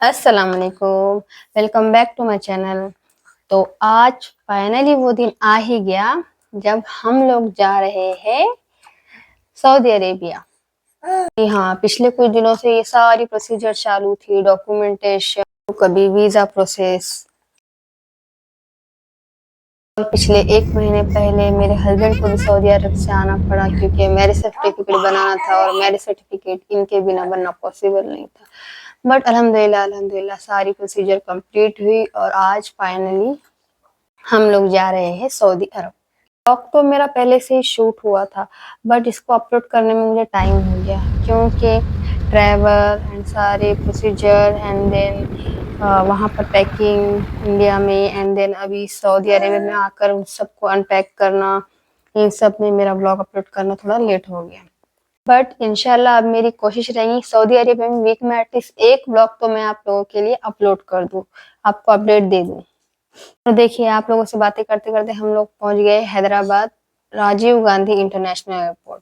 अस्सलाम वालेकुम, welcome back to my channel. तो आज फाइनली वो दिन आ ही गया जब हम लोग जा रहे हैं सऊदी अरेबिया। जी हाँ, पिछले कुछ दिनों से ये सारी प्रोसीजर चालू थी, डॉक्यूमेंटेशन, कभी वीजा प्रोसेस। पिछले 1 महीने पहले मेरे हस्बैंड को भी सऊदी अरब से आना पड़ा क्योंकि मैरिज सर्टिफिकेट बनाना था और मैरिज सर्टिफिकेट इनके बिना बनना पॉसिबल नहीं था। बट अल्हम्दुलिल्लाह सारी प्रोसीजर कंप्लीट हुई और आज फाइनली हम लोग जा रहे हैं सऊदी अरब। ब्लॉग तो मेरा पहले से ही शूट हुआ था बट इसको अपलोड करने में मुझे टाइम हो गया क्योंकि ट्रैवल एंड सारे प्रोसीजर एंड देन वहाँ पर पैकिंग इंडिया में एंड देन अभी सऊदी अरेबिया में आकर उन सबको अनपैक करना, इन सब में मेरा ब्लॉग अपलोड करना थोड़ा लेट हो गया। बट इंशाल्लाह अब मेरी कोशिश रहेगी सऊदी अरेबिया में वीक में एटलीस्ट एक ब्लॉग तो मैं आप लोगों के लिए अपलोड कर दूँ, आपको अपडेट दे दूँ। तो देखिए आप लोगों से बातें करते करते हम लोग पहुंच गए हैदराबाद राजीव गांधी इंटरनेशनल एयरपोर्ट।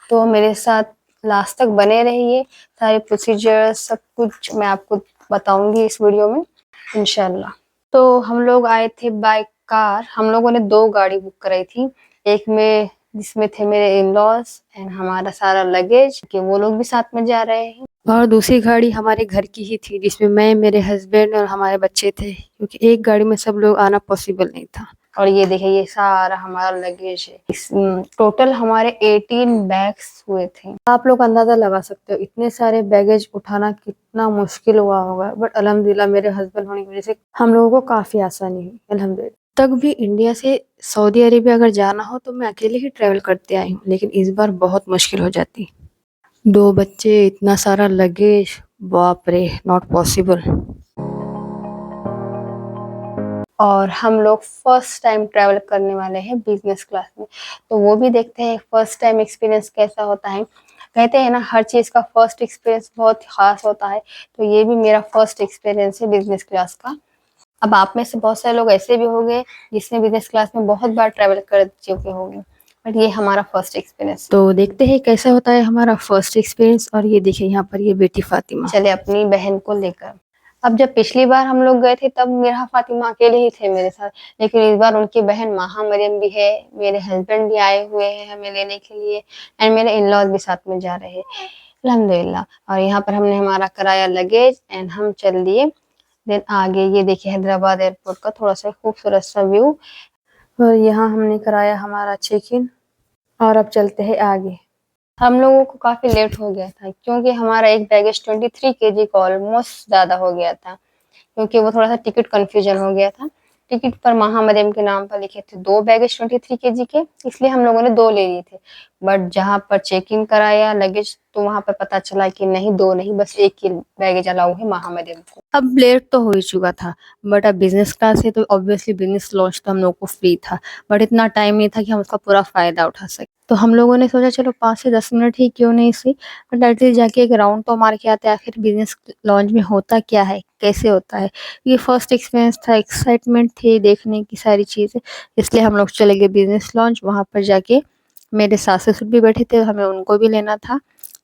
तो मेरे साथ लास्ट तक बने रहिए, सारे प्रोसीजर सब कुछ मैं आपको बताऊंगी इस वीडियो में इंशाल्लाह। तो हम लोग आए थे बाय कार, हम लोगों ने 2 गाड़ी बुक कराई थी, एक में जिसमें थे मेरे इन लॉज एंड हमारा सारा लगेज कि वो लोग भी साथ में जा रहे हैं, और दूसरी गाड़ी हमारे घर की ही थी जिसमें मैं, मेरे हस्बैंड और हमारे बच्चे थे क्योंकि एक गाड़ी में सब लोग आना पॉसिबल नहीं था। और ये देखिए ये सारा हमारा लगेज है, टोटल हमारे 18 बैग्स हुए थे। आप लोग अंदाजा लगा सकते हो इतने सारे बैगेज उठाना कितना मुश्किल हुआ होगा, बट अल्हम्दुलिल्लाह मेरे हस्बैंड होने की वजह से हम लोगों को काफी आसानी हुई अल्हम्दुलिल्लाह। तक भी इंडिया से सऊदी अरेबिया अगर जाना हो तो मैं अकेले ही ट्रेवल करते आई हूँ, लेकिन इस बार बहुत मुश्किल हो जाती। 2 बच्चे, इतना सारा लगेज, बाप रे, नॉट पॉसिबल। और हम लोग फर्स्ट टाइम ट्रैवल करने वाले हैं बिजनेस क्लास में, तो वो भी देखते हैं फर्स्ट टाइम एक्सपीरियंस कैसा होता है। कहते हैं ना हर चीज़ का फर्स्ट एक्सपीरियंस बहुत खास होता है, तो ये भी मेरा फर्स्ट एक्सपीरियंस है बिजनेस क्लास का। अब आप में से बहुत सारे लोग ऐसे भी होंगे जिसने बिजनेस क्लास में बहुत बार ट्रैवल कर चुके होंगे, बट ये हमारा फर्स्ट एक्सपीरियंस। तो देखते हैं कैसा होता है हमारा फर्स्ट एक्सपीरियंस। और ये देखिए यहाँ पर ये बेटी फातिमा चले अपनी बहन को लेकर। अब जब पिछली बार हम लोग गए थे तब मेरा फातिमा अकेले ही थे मेरे साथ, लेकिन इस बार उनकी बहन महा मरियम भी है, मेरे हस्बैंड भी आए हुए हैं हमें लेने के लिए एंड मेरे इन लॉज भी साथ में जा रहे हैं अल्हम्दुलिल्लाह। और यहाँ पर हमने हमारा कराया लगेज एंड हम चल दिए देन आगे। ये देखिए हैदराबाद एयरपोर्ट का थोड़ा सा खूबसूरत सा व्यू, और यहाँ हमने कराया हमारा चेक इन और अब चलते हैं आगे। हम लोगों को काफी लेट हो गया था क्योंकि हमारा एक बैगेज 23 केजी का ऑलमोस्ट ज्यादा हो गया था, क्योंकि वो थोड़ा सा टिकट कंफ्यूजन हो गया था। टिकट पर महामरियम के नाम पर लिखे थे 2 बैगेज 23 केजी के, इसलिए हम लोगों ने 2 ले लिए थे। बट जहाँ पर चेक इन कराया लगेज तो वहां पर पता चला कि नहीं 2 नहीं, बस 1 ही बैगेज अलाउ है महामरियम को। अब लेट तो हो ही चुका था, बट अब बिजनेस क्लास है तो ऑब्वियसली बिजनेस लॉन्च तो हम लोग को फ्री था, बट इतना टाइम नहीं था कि हम उसका पूरा फायदा उठा सके। तो हम लोगों ने सोचा चलो 5 से 10 मिनट ही क्यों नहीं सही, बट एटलीस्ट जाके एक राउंड तो मार के आते हैं, आखिर बिजनेस लॉन्च में होता क्या है, कैसे होता है। ये फर्स्ट एक्सपीरियंस था, एक्साइटमेंट थी देखने की सारी चीज़ें, इसलिए हम लोग चले गए बिजनेस लॉन्च। वहाँ पर जाके मेरे सास ससुर भी बैठे थे, हमें उनको भी लेना था,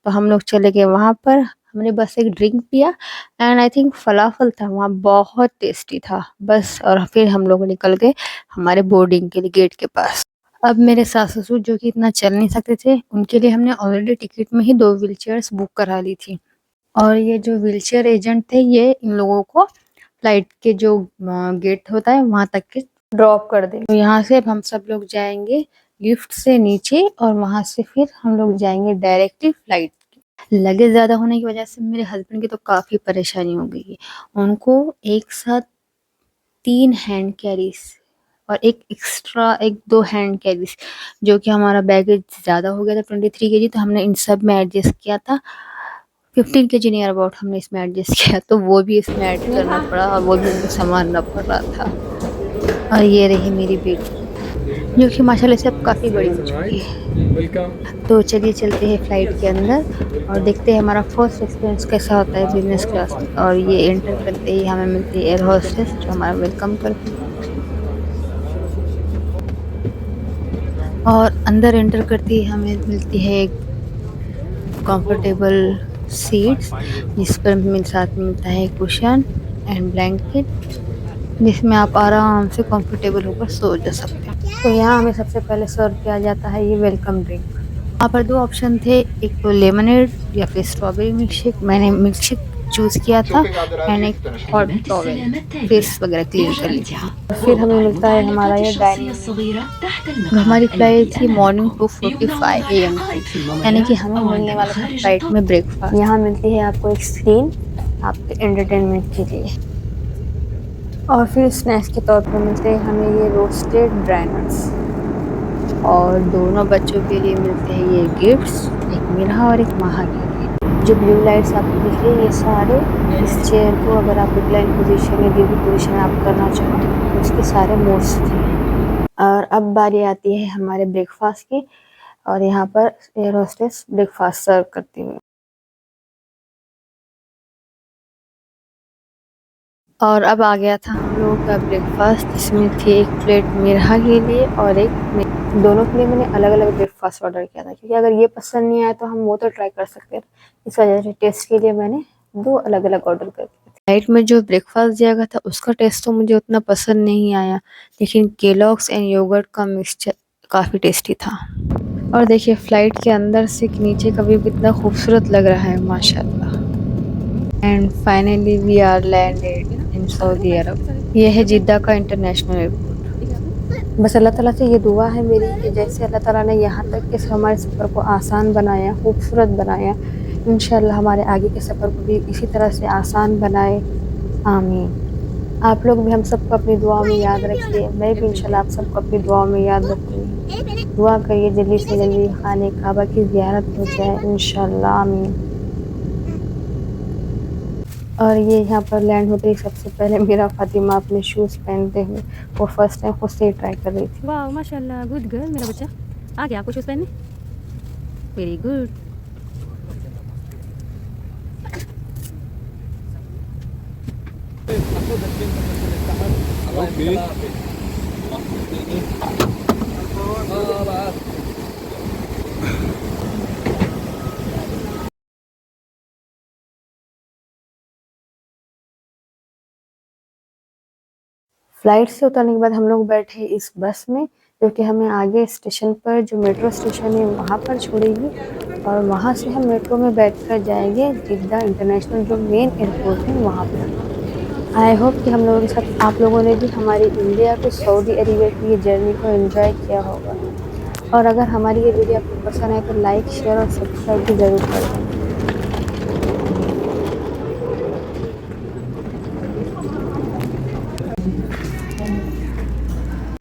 तो हम लोग चले गए वहाँ पर। हमने बस एक ड्रिंक पिया एंड आई थिंक फलाफल था वहाँ, बहुत टेस्टी था बस। और फिर हम लोग निकल गए हमारे बोर्डिंग के लिए गेट के पास। अब मेरे सास ससुर जो कि इतना चल नहीं सकते थे, उनके लिए हमने ऑलरेडी टिकट में ही 2 व्हील चेयर्स बुक करा ली थी, और ये जो व्हील चेयर एजेंट थे ये इन लोगों को फ्लाइट के जो गेट होता है वहां तक के ड्रॉप कर देंगे। तो यहाँ से अब हम सब लोग जाएंगे लिफ्ट से नीचे और वहां से फिर हम लोग जाएंगे डायरेक्टली फ्लाइट। लगेज ज़्यादा होने की वजह से मेरे हस्बैंड की तो काफ़ी परेशानी हो गई है, उनको एक साथ 3 हैंड कैरीज और एक एक्स्ट्रा 1-2 हैंड कैरीज, जो कि हमारा बैगेज ज़्यादा हो गया था 23 केजी, तो हमने इन सब में एडजस्ट किया था। 15 केजी नियर अबाउट हमने इसमें एडजस्ट किया, तो वो भी इसमें ऐड करना पड़ा और वो भी उनको संभालना पड़ रहा था। और ये रही मेरी बेटी जो कि माशाल्लाह से अब काफ़ी बड़ी हो चुकी है। तो चलिए चलते हैं फ्लाइट के अंदर और देखते हैं हमारा फर्स्ट एक्सपीरियंस कैसा होता है बिजनेस क्लास में। और ये एंटर करते ही हमें मिलती है एयर होस्टेस जो हमारा वेलकम करती है। और अंदर एंटर करते ही हमें मिलती है एक कंफर्टेबल सीट्स, जिस पर हमें साथ में मिलता है कुशन एंड ब्लैंकेट, जिसमें आप आराम से कंफर्टेबल होकर सो जा सकते हैं। तो यहाँ हमें सबसे पहले सर्व किया जाता है ये वेलकम ड्रिंक। वहाँ पर दो ऑप्शन थे, एक तो लेमनेड या फिर स्ट्रॉबेरी मिल्क शेक। मैंने मिल्क शेक चूज किया था एंड एक हॉट टॉवल फेस वगैरह क्लीन कर ली थी। फिर हमें मिलता है हमारा ये डाइनिंग। हमारी फ्लाइट थी मॉर्निंग 2:45 AM की, यानी कि हमें मिलने वाला था फ्लाइट में ब्रेकफास्ट। यहाँ मिलती है आपको एक स्क्रीन आपके एंटरटेनमेंट के लिए, और फिर स्नैक्स के तौर पर मिलते हैं हमें ये रोस्टेड ड्राई नट्स, और दोनों बच्चों के लिए मिलते हैं ये गिफ्ट्स, एक मेरा और एक माहा के लिए। जो ब्लू लाइट्स आपको दिख रही है ये सारे इस चेयर को अगर आप रिक्लाइन पोजीशन या जो भी पोजीशन आप करना चाहो तो उसके सारे मोड्स थे। और अब बारी आती है हमारे ब्रेकफास्ट की, और यहाँ पर एयर होस्टेस ब्रेकफास्ट सर्व करती हुई। और अब आ गया था हम लोगों का ब्रेकफास्ट, जिसमें थी एक प्लेट मिरहा के लिए और एक दोनों के लिए मैंने अलग अलग ब्रेकफास्ट ऑर्डर किया था, क्योंकि अगर ये पसंद नहीं आया तो हम वो तो ट्राई कर सकते थे। इस वजह से टेस्ट के लिए मैंने दो अलग अलग ऑर्डर कर दिए थे। नाइट में जो ब्रेकफास्ट दिया गया था उसका टेस्ट तो मुझे उतना पसंद नहीं आया, लेकिन केलॉग्स एंड योगर्ट का मिक्सचर काफ़ी टेस्टी था। और देखिए फ्लाइट के अंदर से नीचे का व्यू कितना खूबसूरत लग रहा है माशाल्लाह। And finally we are landed in Saudi Arabia. ये है जिद्दा का इंटरनेशनल एयरपोर्ट। बस अल्लाह ताला से ये दुआ है मेरी कि जैसे अल्लाह ताला ने यहाँ तक के हमारे सफ़र को आसान बनाया, खूबसूरत बनाया, इंशाल्लाह हमारे आगे के सफ़र को भी इसी तरह से आसान बनाए, आमीन। आप लोग भी हम सबको अपनी दुआ में याद रखिए, मैं भी इंशाल्लाह आप सबको अपनी दुआ में याद रखूँगी। दुआ करिए जल्दी से जल्दी खाने काबा की ज़ियारत हो जाए इंशाल्लाह, आमीन। और ये यहाँ पर लैंड होते ही सबसे पहले मेरा फातिमा अपने शूज़ पहनते हुए वो फर्स्ट टाइम खुद से ही ट्राई कर रही थी। वाह माशाल्लाह, गुड गर्ल, मेरा बच्चा आ गया आपको शूज़ पहनने, वेरी गुड। फ्लाइट से उतरने के बाद हम लोग बैठे इस बस में, जो कि हमें आगे स्टेशन पर जो मेट्रो स्टेशन है वहाँ पर छोड़ेगी, और वहाँ से हम मेट्रो में बैठकर जाएंगे जिद्दा इंटरनेशनल जो मेन एयरपोर्ट है वहाँ पर। आई होप कि हम लोगों के साथ आप लोगों ने भी हमारी इंडिया टू सऊदी अरेबिया की ये जर्नी को एंजॉय किया होगा। और अगर हमारी ये वीडियो आपको पसंद आए तो लाइक, शेयर और सब्सक्राइब भी ज़रूर कर दें।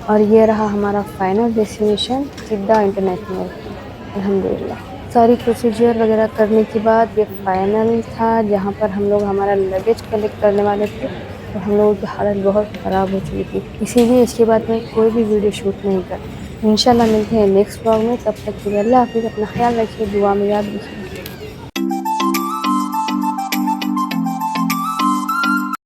और ये रहा हमारा फाइनल डेस्टिनेशन जिद्दा इंटरनेशनल एयरपोर्ट। अल्हम्दुलिल्लाह सारी प्रोसीजर वगैरह करने के बाद ये फाइनल था, जहाँ पर हम लोग हमारा लगेज कलेक्ट करने वाले थे, और हम लोगों की हालत बहुत ख़राब हो चुकी थी, इसीलिए इसके बाद मैं कोई भी वीडियो शूट नहीं कर। इंशाल्लाह मिलते हैं नेक्स्ट व्लॉग में, तब तक के लिए अल्लाह हाफिज़, अपना ख्याल रखिए, दुआ में याद रखिए।